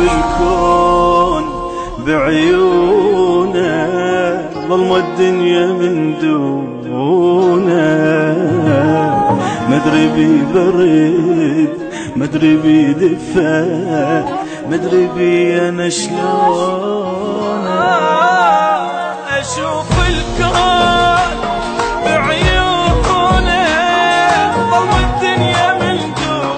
الكون بعيونه، ظلمة الدنيا من دونه. مدري بي برد مدري بي دفا، مدري بي انا شلون اشوف الكون بعيونه، ظلم الدنيا من دونه.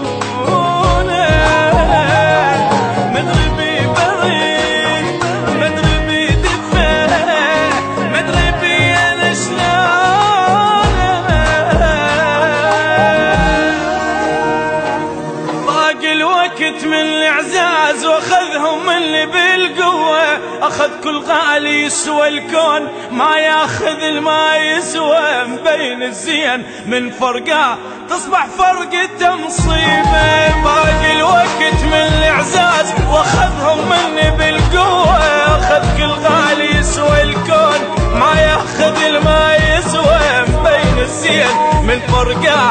مدري بي برد مدري بي دفا، مدري بي انا شلون. ضاق الوقت من الاعزاز واخذهم مني بالقوه، اخذ كل غالي يسوى الكون ما ياخذ الما يسوى. مبين الزين من فرقه تصبح فرقته مصيبه. باقي الوقت من الاعزاز واخذهم مني بالقوه، اخذ كل غالي يسوى الكون ما ياخذ الما يسوى. مبين الزين من فرقه